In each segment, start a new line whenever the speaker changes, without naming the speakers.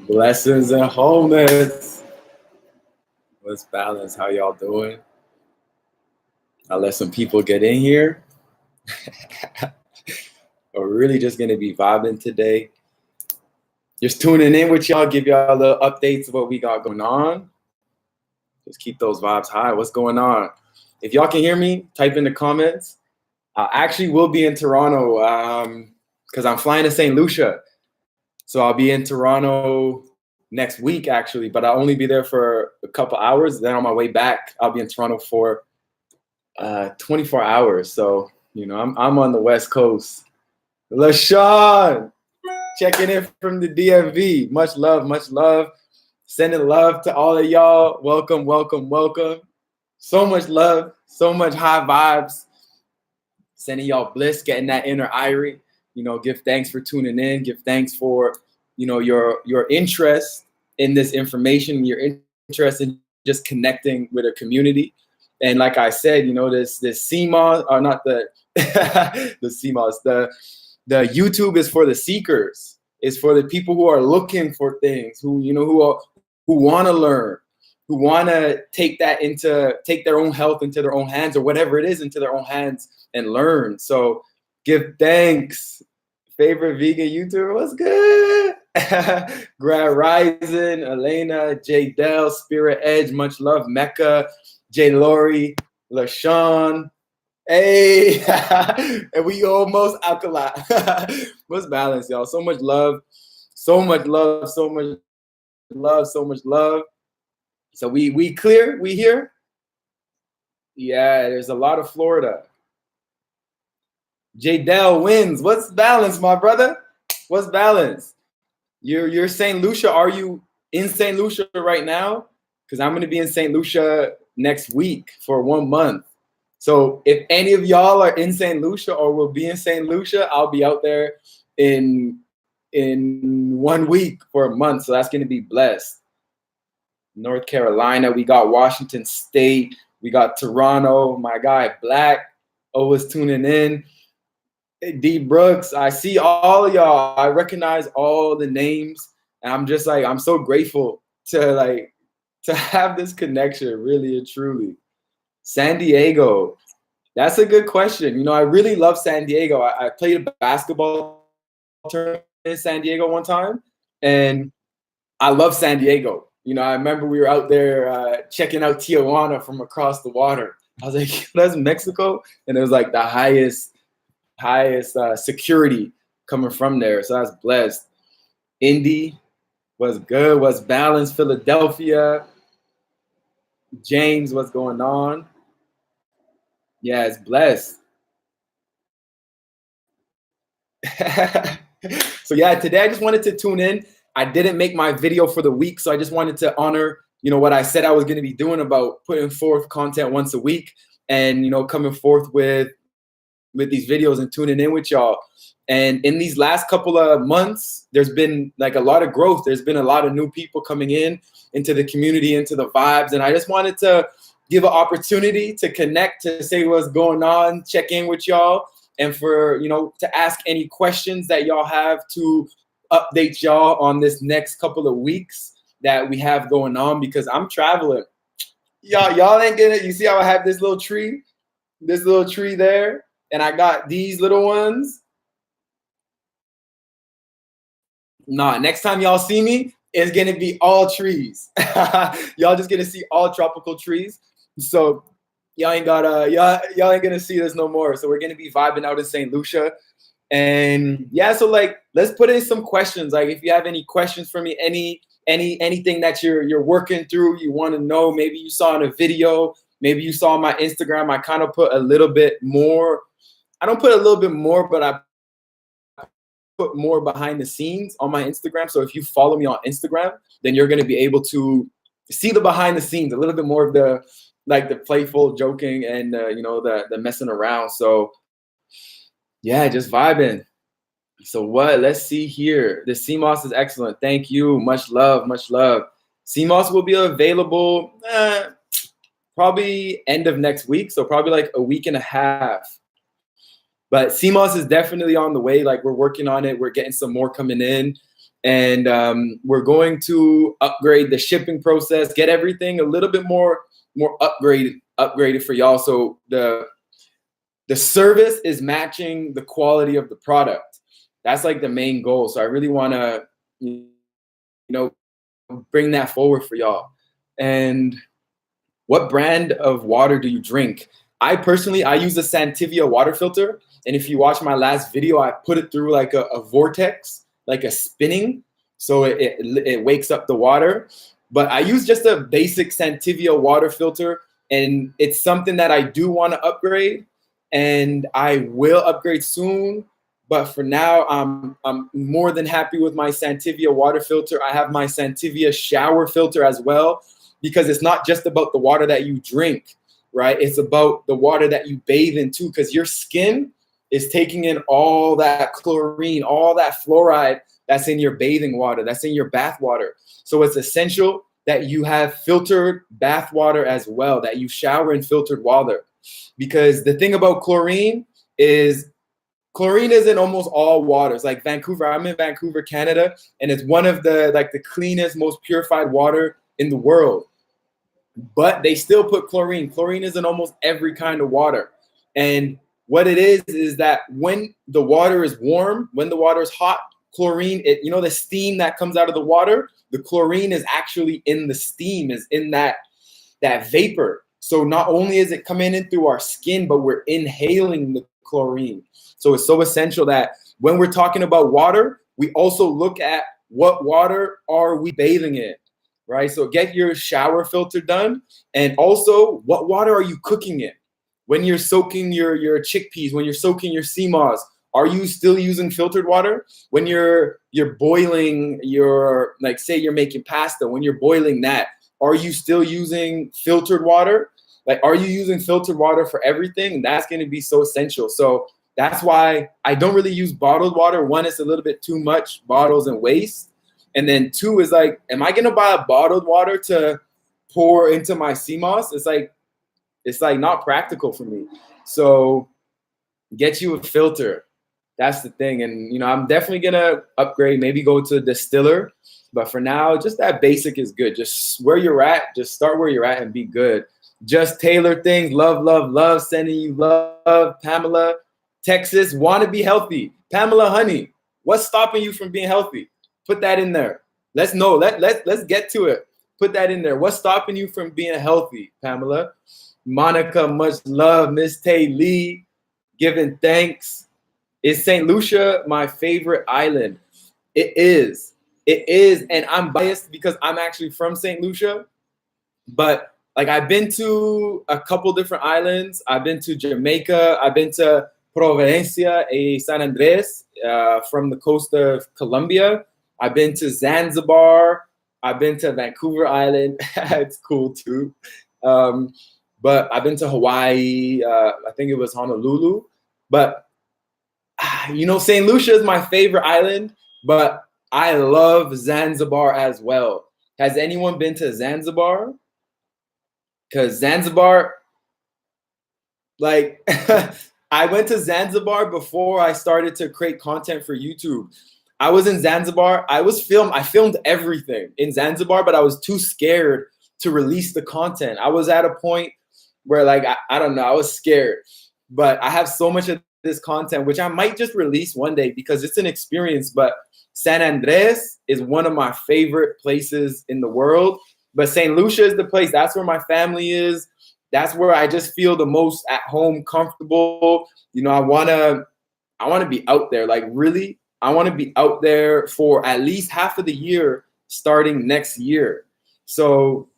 Blessings and wholeness. Let's balance. How y'all doing? I'll let some people get in here. We're really just going to be vibing today. Just tuning in with y'all, give y'all the updates of what we got going on. Just keep those vibes high. What's going on? If y'all can hear me, type in the comments. I actually will be in Toronto because I'm flying to St. Lucia. So I'll be in Toronto next week, actually, but I'll only be there for a couple hours. Then on my way back, I'll be in Toronto for 24 hours. So, you know, I'm on the West Coast. LaShawn, checking in from the DMV. Much love, much love. Sending love to all of y'all. Welcome, welcome, welcome. So much love, so much high vibes. Sending y'all bliss, getting that inner Irie. You know, give thanks for tuning in. Give thanks for, you know, your interest in this information, your interest in just connecting with a community. And like I said, you know, this CMOS, or not the the CMOS, the YouTube is for the seekers. It's for the people who are looking for things, who, you know, who want to learn, who want to take their own health into their own hands, or whatever it is into their own hands and learn. So give thanks. Favorite vegan YouTuber, what's good? Grand Rising, Elena, J Dell, Spirit Edge, much love, Mecca, J Lori, LaShawn. Hey, and we almost alkaline. What's balance, y'all? So much love, so much love, so much love, so much love. So we clear, we here? Yeah, there's a lot of Florida. J Dell wins. What's balance, my brother? What's balance? You're St. Lucia. Are you in St. Lucia right now? Because I'm going to be in St. Lucia next week for 1 month. So if any of y'all are in St. Lucia or will be in St. Lucia, I'll be out there in 1 week for a month. So that's going to be blessed. North Carolina, we got Washington State, we got Toronto. My guy Black always tuning in. D Brooks, I see all of y'all. I recognize all the names, and I'm just like, I'm so grateful to have this connection, really and truly. San Diego, that's a good question. You know, I really love San Diego. I played a basketball tournament in San Diego one time, and I love San Diego. You know, I remember we were out there checking out Tijuana from across the water. I was like, that's Mexico, and it was like the highest security coming from there. So that's blessed. Indy was good, was balanced. Philadelphia. James, what's going on? Yeah, it's blessed. So yeah, today I just wanted to tune in. I didn't make my video for the week, so I just wanted to honor, you know, what I said I was going to be doing about putting forth content once a week, and, you know, coming forth with these videos and tuning in with y'all. And in these last couple of months, there's been like a lot of growth. There's been a lot of new people coming into the community, into the vibes. And I just wanted to give an opportunity to connect, to say what's going on, check in with y'all, and for, you know, to ask any questions that y'all have, to update y'all on this next couple of weeks that we have going on, because I'm traveling. Y'all ain't gonna, you see how I have this little tree there? And I got these little ones. Nah, next time y'all see me, it's gonna be all trees. Y'all just gonna see all tropical trees. So y'all ain't gonna see this no more. So we're gonna be vibing out in St. Lucia. And yeah, so like, let's put in some questions. Like, if you have any questions for me, anything that you're working through, you want to know, maybe you saw in a video, maybe you saw on my Instagram, I kind of put a little bit more. I don't put a little bit more, but I put more behind the scenes on my Instagram. So if you follow me on Instagram, then you're going to be able to see the behind the scenes, a little bit more of the playful joking and you know, the messing around. So yeah, just vibing. So what? Let's see here. The CMOS is excellent. Thank you. Much love. Much love. CMOS will be available probably end of next week. So probably like a week and a half. But CMOS is definitely on the way. Like, we're working on it. We're getting some more coming in. And we're going to upgrade the shipping process, get everything a little bit more upgraded for y'all. So the service is matching the quality of the product. That's like the main goal. So I really want to, bring that forward for y'all. And what brand of water do you drink? I personally use a Santivia water filter. And if you watch my last video, I put it through like a vortex, like a spinning. So it wakes up the water. But I use just a basic Santivia water filter. And it's something that I do want to upgrade. And I will upgrade soon. But for now, I'm more than happy with my Santivia water filter. I have my Santivia shower filter as well, because it's not just about the water that you drink, right? It's about the water that you bathe in too, because your skin is taking in all that chlorine, all that fluoride that's in your bathing water, that's in your bath water. So it's essential that you have filtered bath water as well, that you shower in filtered water. Because the thing about chlorine is in almost all waters. Like Vancouver, I'm in Vancouver, Canada, and it's one of the cleanest, most purified water in the world. But they still put chlorine. Chlorine is in almost every kind of water. And what it is that when the water is warm, when the water is hot, chlorine, the steam that comes out of the water, the chlorine is actually in the steam, is in that vapor. So not only is it coming in through our skin, but we're inhaling the chlorine. So it's so essential that when we're talking about water, we also look at what water are we bathing in, right? So get your shower filter done. And also, what water are you cooking in? When you're soaking your chickpeas, when you're soaking your sea moss, are you still using filtered water? When you're boiling your, like say you're making pasta, when you're boiling that, are you still using filtered water? Like, are you using filtered water for everything? That's going to be so essential. So that's why I don't really use bottled water. One, it's a little bit too much bottles and waste. And then two is like, am I going to buy a bottled water to pour into my sea moss? It's like not practical for me. So get you a filter. That's the thing. And, I'm definitely going to upgrade, maybe go to a distiller. But for now, just that basic is good. Just where you're at, just start where you're at and be good. Just tailor things. Love, love, love. Sending you love. Pamela, Texas, want to be healthy. Pamela, honey, what's stopping you from being healthy? Put that in there. Let's know. Let's get to it. Put that in there. What's stopping you from being healthy, Pamela? Monica, much love. Miss Tay Lee, giving thanks. Is St. Lucia my favorite island? It is. It is. And I'm biased because I'm actually from St. Lucia. But like, I've been to a couple different islands. I've been to Jamaica. I've been to Providencia y San Andres from the coast of Colombia. I've been to Zanzibar. I've been to Vancouver Island. It's cool too. But I've been to Hawaii. I think it was Honolulu. But, St. Lucia is my favorite island, but I love Zanzibar as well. Has anyone been to Zanzibar? Because Zanzibar, like, I went to Zanzibar before I started to create content for YouTube. I was in Zanzibar. I filmed everything in Zanzibar, but I was too scared to release the content. I was at a point where, like, I don't know, I was scared. But I have so much of this content, which I might just release one day because it's an experience. But San Andres is one of my favorite places in the world. But St. Lucia is the place. That's where my family is. That's where I just feel the most at home, comfortable. I want to be out there. Like, really, I want to be out there for at least half of the year starting next year. So,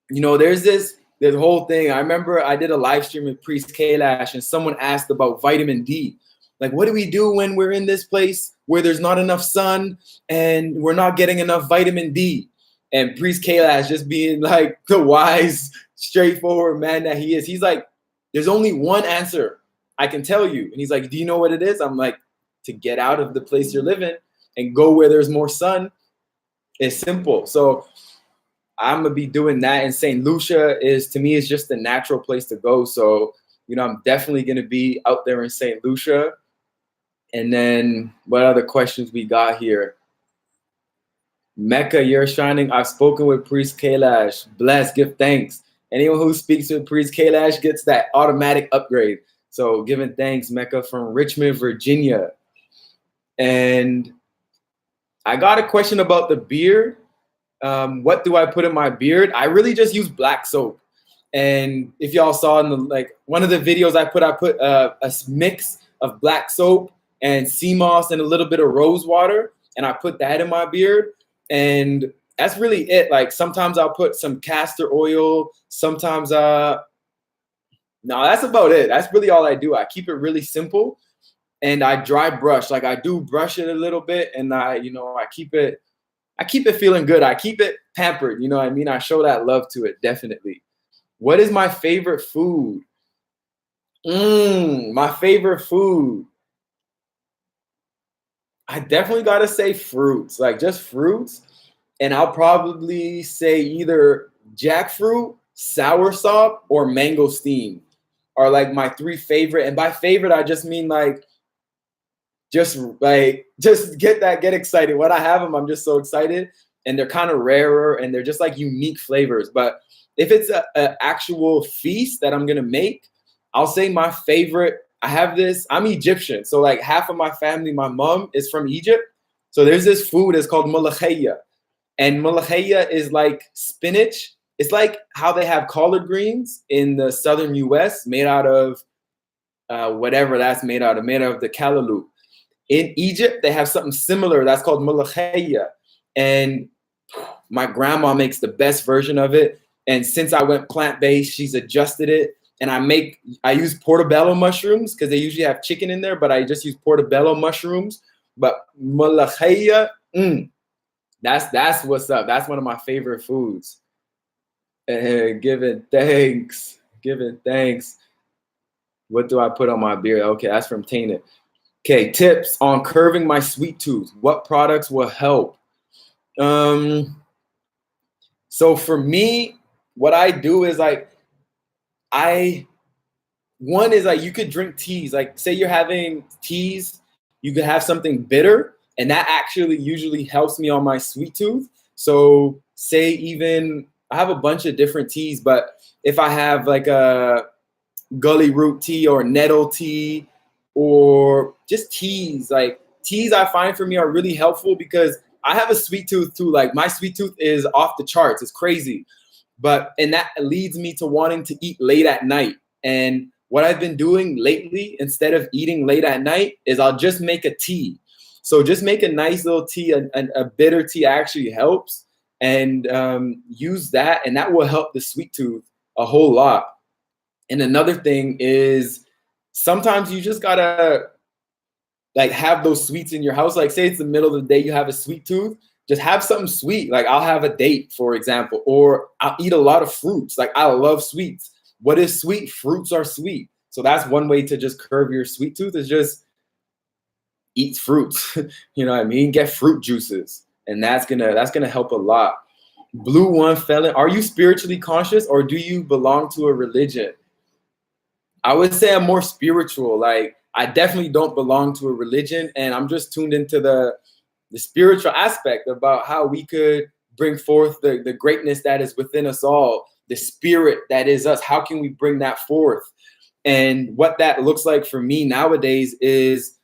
there's this whole thing. I remember I did a live stream with Priest Kailash and someone asked about vitamin D. Like, what do we do when we're in this place where there's not enough sun and we're not getting enough vitamin D? And Priest Kailash, just being like the wise, straightforward man that he is, he's like, there's only one answer I can tell you. And he's like, do you know what it is? I'm like, to get out of the place you're living and go where there's more sun. It's simple. So I'm going to be doing that. And St. Lucia to me, is just a natural place to go. So, I'm definitely going to be out there in St. Lucia. And then what other questions we got here? Mecca, you're shining. I've spoken with Priest Kailash. Bless, give thanks. Anyone who speaks with Priest Kailash gets that automatic upgrade. So giving thanks, Mecca from Richmond, Virginia. And I got a question about the beard. What do I put in my beard? I really just use black soap. And if y'all saw in the one of the videos I put a mix of black soap and sea moss and a little bit of rose water, and I put that in my beard. And that's really it. Like sometimes I'll put some castor oil. Sometimes no, that's about it. That's really all I do. I keep it really simple, and I dry brush. Like I do brush it a little bit, and I keep it feeling good. I keep it pampered. You know what I mean? I show that love to it, definitely. What is my favorite food? My favorite food. I definitely got to say fruits, like just fruits. And I'll probably say either jackfruit, soursop, or mangosteen are like my three favorite. And by favorite, I just mean just get excited. When I have them, I'm just so excited. And they're kind of rarer and they're just like unique flavors. But if it's an actual feast that I'm going to make, I'll say my favorite. I have this. I'm Egyptian. So like half of my family, my mom is from Egypt. So there's this food. It's called mulakhiya. And mulakhiya is like spinach. It's like how they have collard greens in the southern U.S. made out of whatever that's made out of the callaloo. In Egypt, they have something similar that's called mulakhiya. And my grandma makes the best version of it. And since I went plant-based, she's adjusted it. And I use portobello mushrooms because they usually have chicken in there, but I just use portobello mushrooms. But mulakhiya, that's what's up. That's one of my favorite foods. Giving thanks. What do I put on my beard? Okay, that's from Tainted. Okay, tips on curving my sweet tooth. What products will help? So for me, what I do is you could drink teas. Like say you're having teas, you could have something bitter, and that actually usually helps me on my sweet tooth. So say even I have a bunch of different teas, but if I have like a gully root tea or nettle tea or just teas, like teas I find for me are really helpful because I have a sweet tooth too. Like my sweet tooth is off the charts. It's crazy. And that leads me to wanting to eat late at night. And what I've been doing lately, instead of eating late at night, is I'll just make a tea. So just make a nice little tea, a bitter tea actually helps, and use that, and that will help the sweet tooth a whole lot. And another thing is sometimes you just gotta like have those sweets in your house. Like say it's the middle of the day, you have a sweet tooth, just have something sweet. Like I'll have a date, for example, or I'll eat a lot of fruits. Like I love sweets. What is sweet? Fruits are sweet. So that's one way to just curb your sweet tooth is just eat fruits. You know what I mean? Get fruit juices. And that's gonna help a lot. Blue One Felon, are you spiritually conscious or do you belong to a religion? I would say I'm more spiritual. Like I definitely don't belong to a religion, and I'm just tuned into the spiritual aspect about how we could bring forth the greatness that is within us all, the spirit that is us. How can we bring that forth? And what that looks like for me nowadays is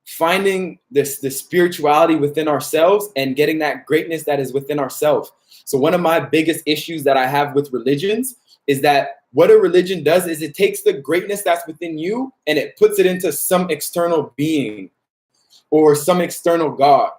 finding the spirituality within ourselves and getting that greatness that is within ourselves. So one of my biggest issues that I have with religions is that what a religion does is it takes the greatness that's within you and it puts it into some external being or some external God,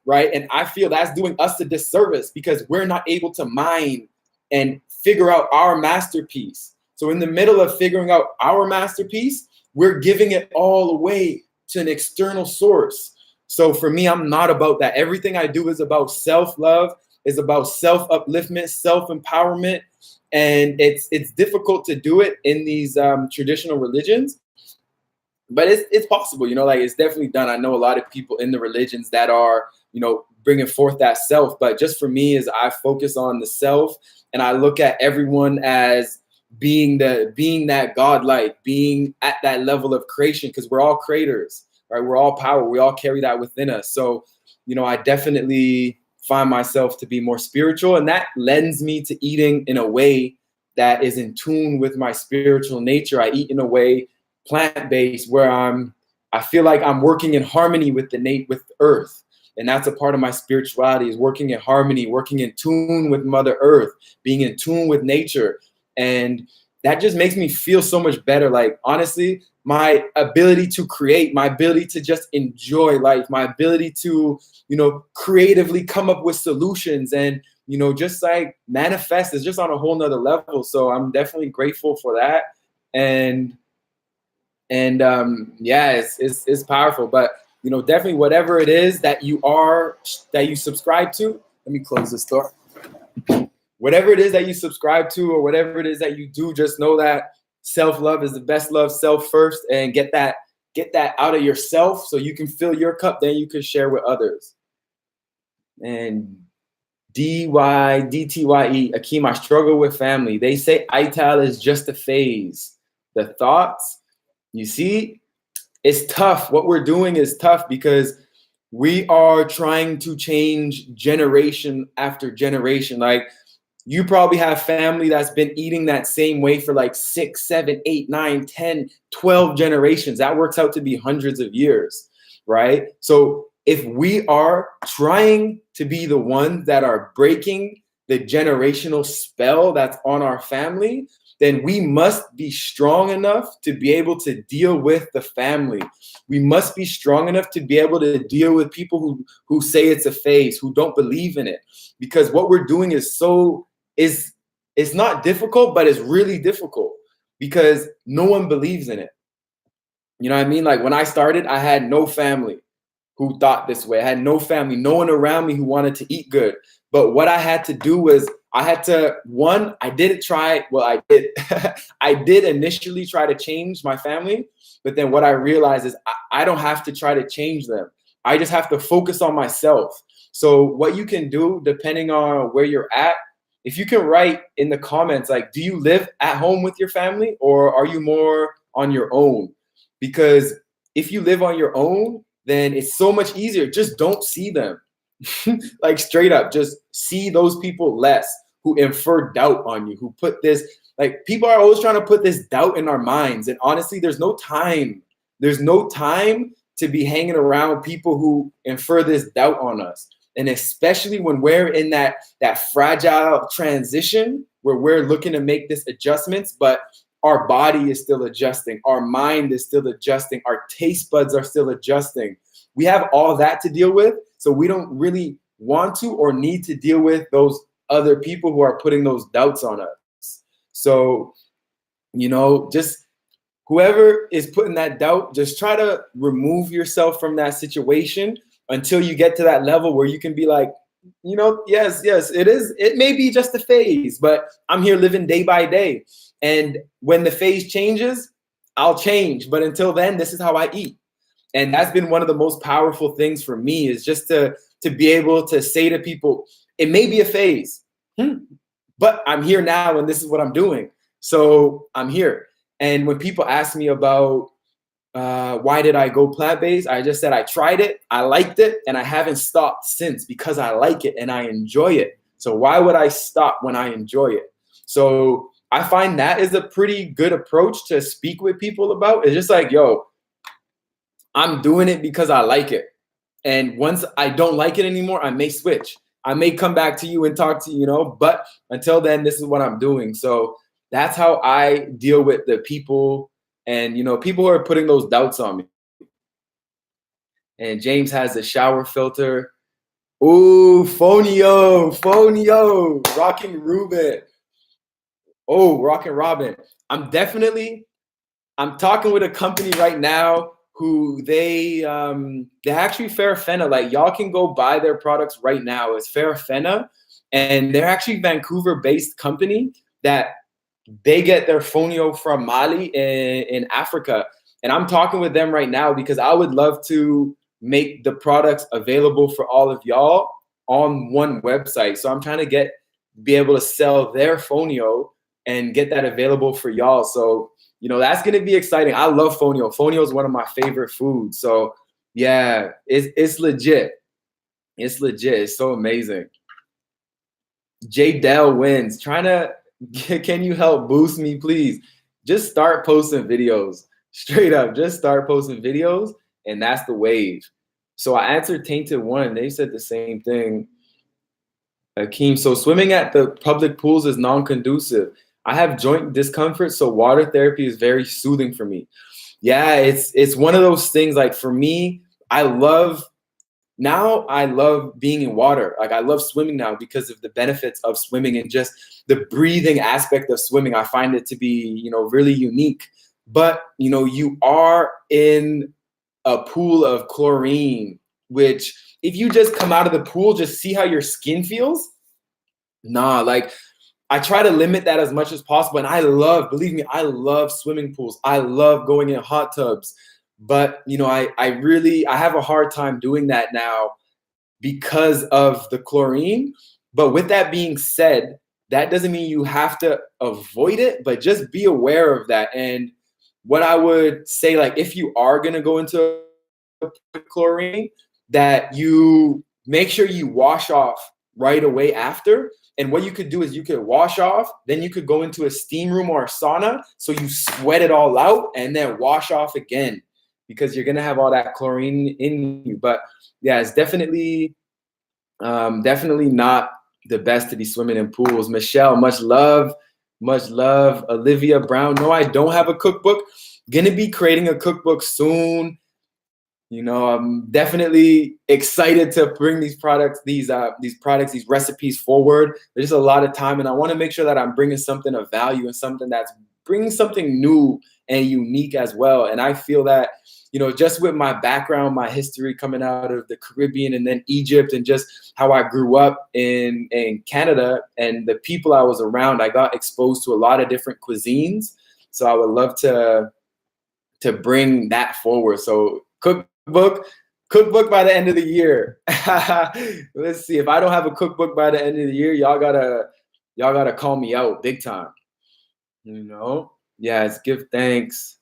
right? And I feel that's doing us a disservice because we're not able to mine and figure out our masterpiece. So in the middle of figuring out our masterpiece, we're giving it all away to an external source. So for me, I'm not about that. Everything I do is about self-love, is about self-upliftment, self-empowerment. And it's difficult to do it in these traditional religions, but it's possible, like it's definitely done. I know a lot of people in the religions that are, bringing forth that self, but just for me is I focus on the self and I look at everyone as being that godlike, being at that level of creation, because we're all creators, right? We're all power. We all carry that within us. So I definitely find myself to be more spiritual, and that lends me to eating in a way that is in tune with my spiritual nature. I eat in a way plant-based where I feel like I'm working in harmony with with earth. And that's a part of my spirituality, is working in harmony, working in tune with Mother Earth, being in tune with nature. And that just makes me feel so much better. Like, honestly, my ability to create, my ability to just enjoy life, my ability to, creatively come up with solutions and, just like manifest is just on a whole nother level. So I'm definitely grateful for that. And yeah, it's powerful. But definitely whatever it is that you subscribe to. Let me close this door. Whatever it is that you subscribe to, or whatever it is that you do, just know that self-love is the best love. Self first, and get that out of yourself so you can fill your cup. Then you can share with others. And DYDTYE, Akeem, I struggle with family. They say ITAL is just a phase. The thoughts. You see, it's tough. What we're doing is tough because we are trying to change generation after generation. Like, you probably have family that's been eating that same way for like 6, 7, 8, 9, 10, 12 generations. That works out to be hundreds of years, right? So if we are trying to be the ones that are breaking the generational spell that's on our family, then we must be strong enough to be able to deal with the family. We must be strong enough to be able to deal with people who say it's a phase, who don't believe in it. Because what we're doing is it's not difficult, but it's really difficult because no one believes in it. You know what I mean? Like, when I started, I had no family who thought this way. I had no family, no one around me who wanted to eat good. But what I had to do was I did initially try to change my family, but then what I realized is I don't have to try to change them. I just have to focus on myself. So what you can do, depending on where you're at, if you can write in the comments, like, do you live at home with your family or are you more on your own? Because if you live on your own, then it's so much easier. Just don't see them. Like, straight up, just see those people less who infer doubt on you, who put this, like, people are always trying to put this doubt in our minds. And honestly, there's no time. There's no time to be hanging around people who infer this doubt on us. And especially when we're in that fragile transition where we're looking to make this adjustments, but our body is still adjusting. Our mind is still adjusting. Our taste buds are still adjusting. We have all that to deal with. So we don't really want to or need to deal with those other people who are putting those doubts on us. So, just whoever is putting that doubt, just try to remove yourself from that situation until you get to that level where you can be like, yes, it may be just a phase, but I'm here living day by day. And when the phase changes, I'll change. But until then, this is how I eat. And that's been one of the most powerful things for me, is just to be able to say to people, it may be a phase, but I'm here now and this is what I'm doing. So I'm here. And when people ask me about why did I go plant-based, I just said I tried it, I liked it, and I haven't stopped since because I like it and I enjoy it. So why would I stop when I enjoy it? So I find that is a pretty good approach to speak with people about. It's just like, yo, I'm doing it because I like it. And once I don't like it anymore, I may switch. I may come back to you and talk to you, but until then, this is what I'm doing. So that's how I deal with the people and, people who are putting those doubts on me. And James has the shower filter. Ooh, Fonio, Rockin' Ruben. Oh, Rockin' Robin. I'm talking with a company right now who they actually Farafenna. Like, y'all can go buy their products right now. It's Farafenna, and they're actually Vancouver-based company that they get their fonio from Mali in Africa. And I'm talking with them right now because I would love to make the products available for all of y'all on one website. So I'm trying to be able to sell their fonio and get that available for y'all. So, that's going to be exciting. I love fonio. Fonio is one of my favorite foods. So yeah, it's legit. It's legit. It's so amazing. J Dell wins. Trying to, can you help boost me, please? Just start posting videos. Straight up, just start posting videos, and that's the wave. So I answered Tainted One. They said the same thing. Akeem, so swimming at the public pools is non-conducive. I have joint discomfort, so water therapy is very soothing for me. Yeah, it's one of those things. Like for me, I love being in water. Like I love swimming now because of the benefits of swimming and just the breathing aspect of swimming. I find it to be, really unique. But, you are in a pool of chlorine, which if you just come out of the pool, just see how your skin feels. Nah, like I try to limit that as much as possible. And believe me, I love swimming pools. I love going in hot tubs. But, I have a hard time doing that now because of the chlorine. But with that being said, that doesn't mean you have to avoid it, but just be aware of that. And what I would say, like, if you are going to go into chlorine, that you make sure you wash off right away after. And what you could do is you could wash off, then you could go into a steam room or a sauna, so you sweat it all out and then wash off again, because you're gonna have all that chlorine in you. But yeah, it's definitely not the best to be swimming in pools. Michelle, much love. Olivia Brown, no, I don't have a cookbook. Gonna be creating a cookbook soon. I'm definitely excited to bring these recipes forward. There's a lot of time, and I want to make sure that I'm bringing something of value and something that's bringing something new and unique as well. And I feel that, just with my background, my history coming out of the Caribbean and then Egypt, and just how I grew up in Canada and the people I was around, I got exposed to a lot of different cuisines. So I would love to bring that forward. So cookbook by the end of the year. Let's see. If I don't have a cookbook by the end of the year, y'all gotta call me out big time. Yes, give thanks.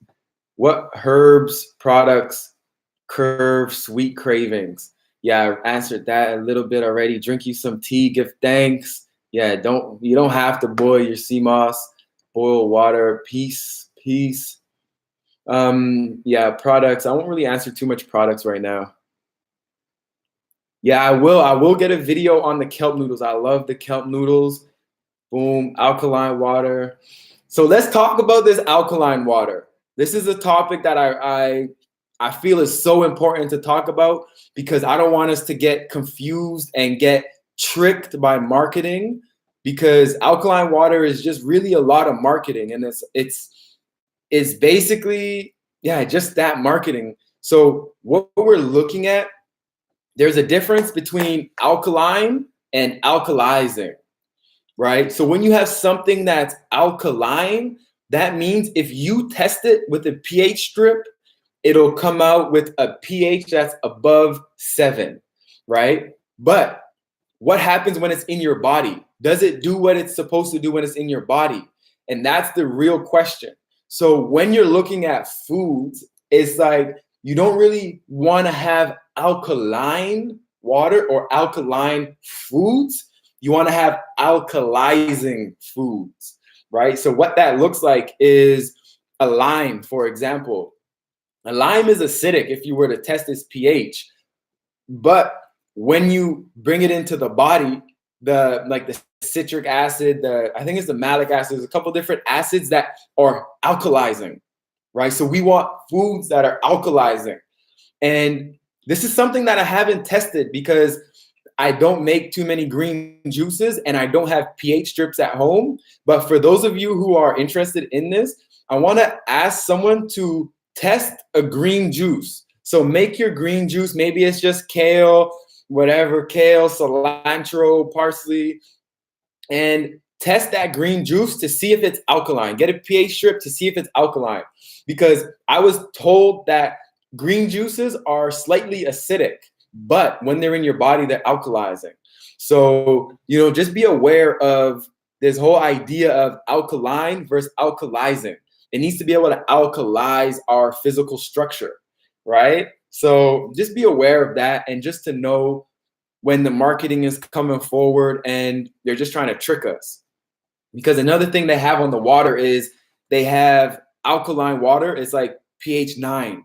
What herbs products curb sweet cravings? Yeah, I answered that a little bit already. Drink you some tea, give thanks. Yeah, you don't have to boil your sea moss. Boil water. Peace. Yeah, products. I won't really answer too much products right now. Yeah, I will get a video on the kelp noodles. I love the kelp noodles. Boom, alkaline water. So let's talk about this alkaline water. This is a topic that I feel is so important to talk about, because I don't want us to get confused and get tricked by marketing, because alkaline water is just really a lot of marketing, and it's basically, just that marketing. So what we're looking at, there's a difference between alkaline and alkalizing, right? So when you have something that's alkaline, that means if you test it with a pH strip, it'll come out with a pH that's above 7, right? But what happens when it's in your body? Does it do what it's supposed to do when it's in your body? And that's the real question. So when you're looking at foods, it's like you don't really want to have alkaline water or alkaline foods. You want to have alkalizing foods, right? So what that looks like is a lime, for example. A lime is acidic if you were to test its pH, but when you bring it into the body, the citric acid, I think it's the malic acid, there's a couple different acids that are alkalizing, right? So we want foods that are alkalizing. And this is something that I haven't tested because I don't make too many green juices and I don't have pH strips at home. But for those of you who are interested in this, I want to ask someone to test a green juice. So make your green juice. Maybe it's just kale, whatever, kale, cilantro, parsley, and test that green juice to see if it's alkaline. Get a pH strip to see if it's alkaline. Because I was told that green juices are slightly acidic, but when they're in your body, they're alkalizing. So, just be aware of this whole idea of alkaline versus alkalizing. It needs to be able to alkalize our physical structure, right? So just be aware of that, and just to know when the marketing is coming forward and they're just trying to trick us. Because another thing they have on the water is they have alkaline water. It's like pH 9,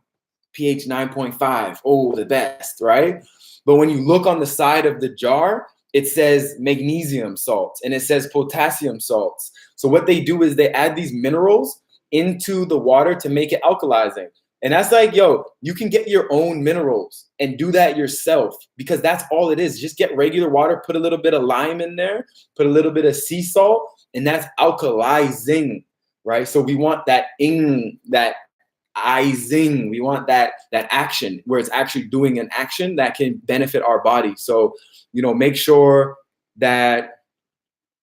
pH 9.5. Oh, the best, right? But when you look on the side of the jar, it says magnesium salts and it says potassium salts. So what they do is they add these minerals into the water to make it alkalizing. And that's like, yo, you can get your own minerals and do that yourself, because that's all it is. Just get regular water, put a little bit of lime in there, put a little bit of sea salt, and that's alkalizing, right? So we want that that izing. We want that action where it's actually doing an action that can benefit our body. So, make sure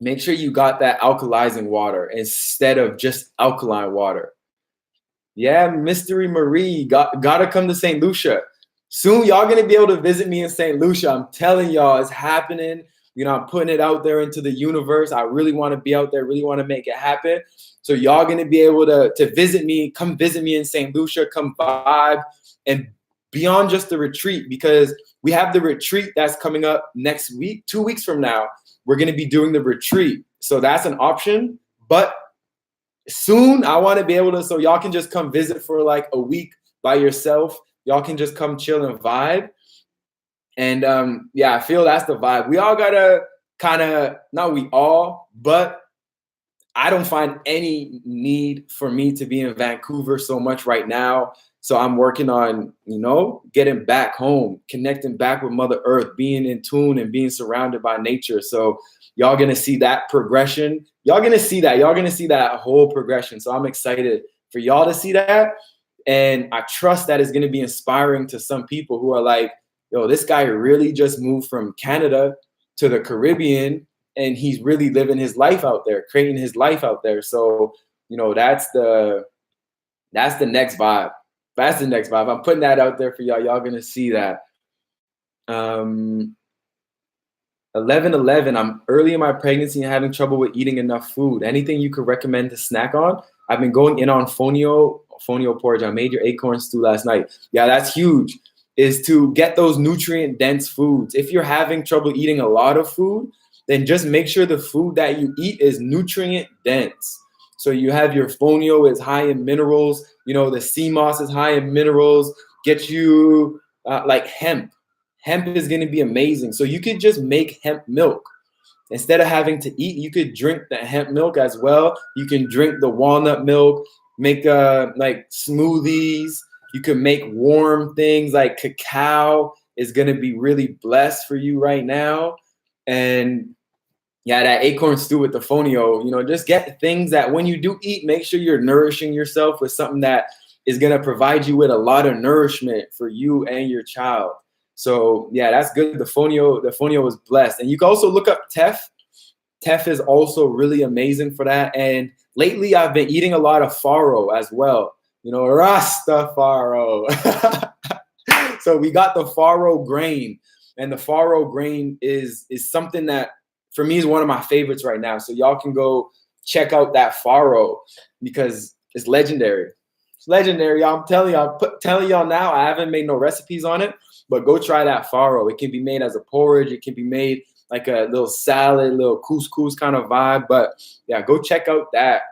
you got that alkalizing water instead of just alkaline water. Yeah, Mystery Marie, gotta come to St. Lucia. Soon, y'all gonna be able to visit me in St. Lucia. I'm telling y'all, it's happening. I'm putting it out there into the universe. I really want to be out there, really want to make it happen. So y'all gonna be able to visit me, come visit me in St. Lucia, come vibe, and beyond just the retreat, because we have the retreat that's coming up next week, 2 weeks from now. We're gonna be doing the retreat. So that's an option, but soon I want to be able to, so y'all can just come visit for like a week by yourself. Y'all can just come chill and vibe. And I feel that's the vibe. We all gotta not we all, but I don't find any need for me to be in Vancouver so much right now. So I'm working on, getting back home, connecting back with Mother Earth, being in tune and being surrounded by nature. So y'all gonna see that progression. Y'all gonna see that whole progression. So I'm excited for y'all to see that. And I trust that it's gonna be inspiring to some people who are like, yo, this guy really just moved from Canada to the Caribbean and he's really living his life out there, creating his life out there. So, that's the next vibe. That's the next vibe. I'm putting that out there for y'all. Y'all gonna see that. 11:11. I'm early in my pregnancy and having trouble with eating enough food. Anything you could recommend to snack on? I've been going in on fonio porridge. I made your acorn stew last night. Yeah, that's huge. Is to get those nutrient dense foods. If you're having trouble eating a lot of food, then just make sure the food that you eat is nutrient dense. So you have your fonio is high in minerals. The sea moss is high in minerals. Get you like hemp. Hemp is going to be amazing. So you could just make hemp milk. Instead of having to eat, you could drink the hemp milk as well. You can drink the walnut milk, make like smoothies. You can make warm things like cacao is going to be really blessed for you right now. And that acorn stew with the fonio, just get things that when you do eat, make sure you're nourishing yourself with something that is going to provide you with a lot of nourishment for you and your child. So that's good. The fonio is blessed. And you can also look up teff. Teff is also really amazing for that. And lately I've been eating a lot of farro as well. Rastafaro. So we got the farro grain, and the farro grain is something that for me is one of my favorites right now. So y'all can go check out that farro because it's legendary. It's legendary, y'all. I'm telling y'all now. I haven't made no recipes on it, but go try that farro. It can be made as a porridge. It can be made like a little salad, little couscous kind of vibe. But go check out that.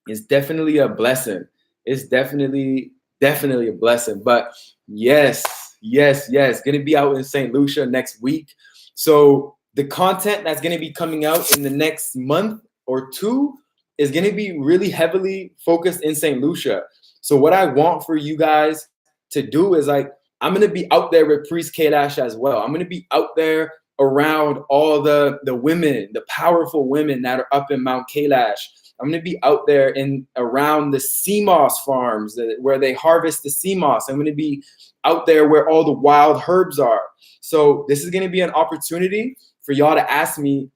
It's definitely a blessing. It's definitely a blessing. But yes. Gonna be out in St. Lucia next week. So the content that's gonna be coming out in the next month or two is gonna be really heavily focused in St. Lucia. So what I want for you guys to do is like, I'm gonna be out there with Priest Kailash as well. I'm gonna be out there around all the women, the powerful women that are up in Mount Kailash. I'm going to be out there around the sea moss farms where they harvest the sea moss. I'm going to be out there where all the wild herbs are. So this is going to be an opportunity for y'all to ask me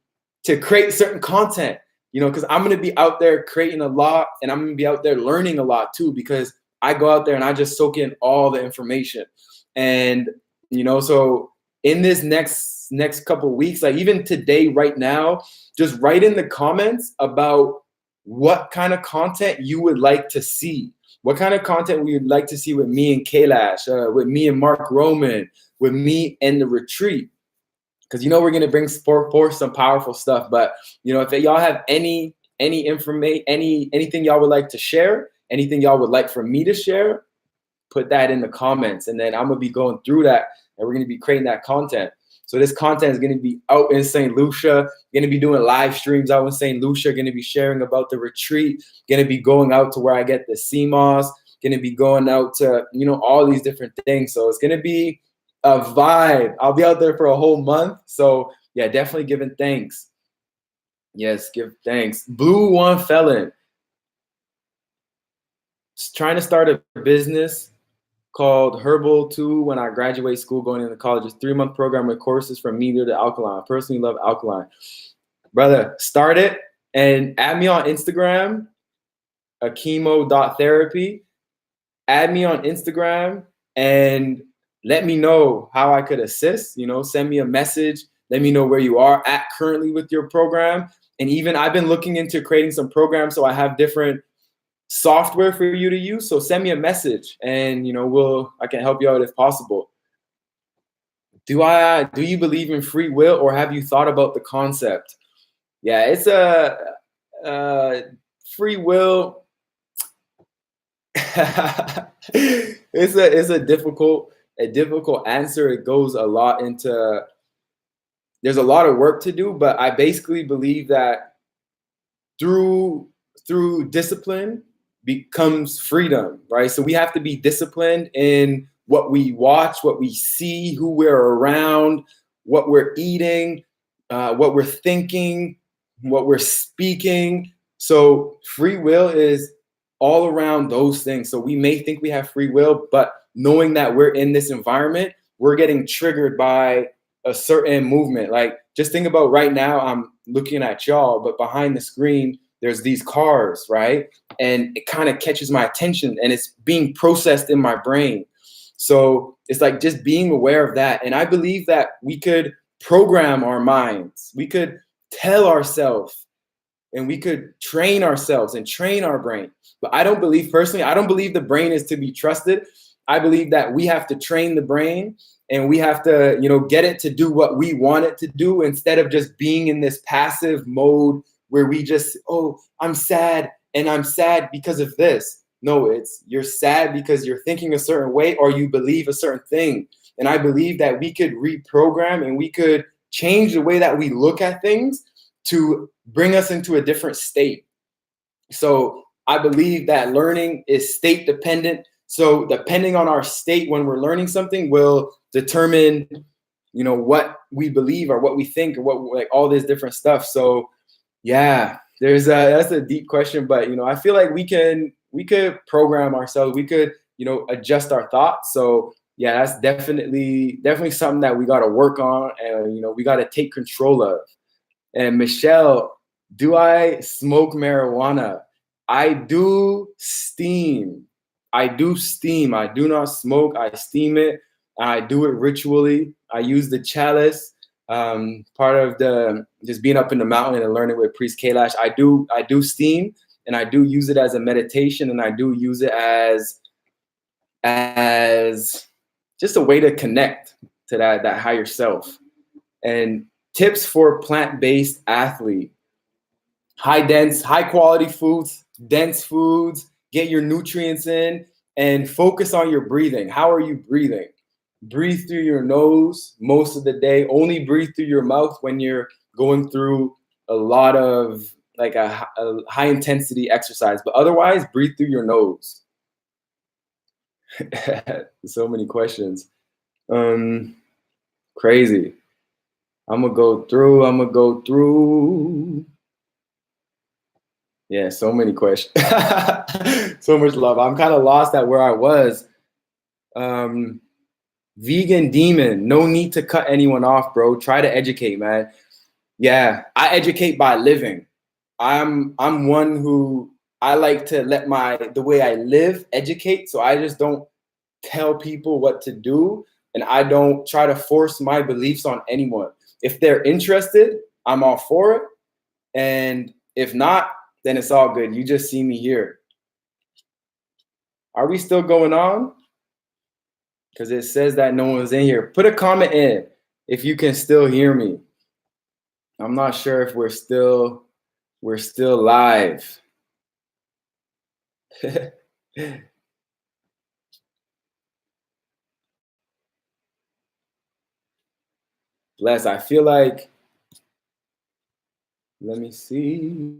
to create certain content, because I'm going to be out there creating a lot, and I'm going to be out there learning a lot too, because I go out there and I just soak in all the information. And, so in this next couple of weeks, like even today, right now, just write in the comments about what kind of content you would like to see. What kind of content we would like to see with me and Kailash, with me and Mark Roman, with me and the retreat. because we're gonna bring forth some powerful stuff. But if y'all have any information, anything y'all would like to share, anything y'all would like for me to share, put that in the comments, and then I'm gonna be going through that, and we're gonna be creating that content. So this content is gonna be out in St. Lucia, gonna be doing live streams out in St. Lucia, gonna be sharing about the retreat, gonna be going out to where I get the sea moss, gonna be going out to all these different things. So it's gonna be a vibe. I'll be out there for a whole month. So yeah, definitely giving thanks. Yes, give thanks. Blue One Felon. Just trying to start a business called Herbal 2 when I graduate school going into college. It's a 3-month program with courses from media to alkaline. I personally love alkaline. Brother, start it and add me on Instagram, chemo.therapy. Add me on Instagram and let me know how I could assist. Send me a message. Let me know where you are at currently with your program. And even I've been looking into creating some programs, so I have different software for you to use. So send me a message, and I can help you out if possible. Do you believe in free will, or have you thought about the concept? Yeah, it's a free will. It's a difficult answer. It goes a lot into, there's a lot of work to do, but I basically believe that through discipline becomes freedom, right? So we have to be disciplined in what we watch, what we see, who we're around, what we're eating, what we're thinking, what we're speaking. So free will is all around those things. So we may think we have free will, but knowing that we're in this environment, we're getting triggered by a certain movement. Like, just think about right now, I'm looking at y'all, but behind the screen, there's these cars, right? And it kind of catches my attention, and it's being processed in my brain. So it's like just being aware of that. And I believe that we could program our minds. We could tell ourselves, and we could train ourselves and train our brain. But I don't believe the brain is to be trusted. I believe that we have to train the brain, and we have to, get it to do what we want it to do, instead of just being in this passive mode where we just, I'm sad, and I'm sad because of this. No, you're sad because you're thinking a certain way, or you believe a certain thing. And I believe that we could reprogram, and we could change the way that we look at things to bring us into a different state. So I believe that learning is state dependent. So depending on our state when we're learning something will determine, what we believe or what we think, or like all this different stuff. So yeah, that's a deep question, but I feel like we could program ourselves. We could, adjust our thoughts. So yeah, that's definitely something that we got to work on, and we got to take control of. And Michelle, do I smoke marijuana? I do steam. I do not smoke. I steam it. I do it ritually. I use the chalice. Part of the just being up in the mountain and learning with Priest Kailash. I do steam, and I do use it as a meditation, and I do use it as just a way to connect to that higher self. And tips for plant-based athlete: high quality foods, dense foods, get your nutrients in, and focus on your breathing. How are you breathing? Breathe through your nose most of the day. Only breathe through your mouth when you're going through a lot of like a high intensity exercise, but otherwise breathe through your nose. So many questions. Crazy. I'm gonna go through. Yeah, so many questions. So much love. I'm kind of lost at where I was. Vegan demon, no need to cut anyone off, bro. Try to educate, man. Yeah, I educate by living. I'm one who I like to let the way I live educate. So I just don't tell people what to do, and I don't try to force my beliefs on anyone. If they're interested, I'm all for it. And if not, then it's all good. You just see me here. Are we still going on? Because it says that no one's in here. Put a comment in. if you can still hear me. I'm not sure if we're still live. Bless. I feel like, let me see.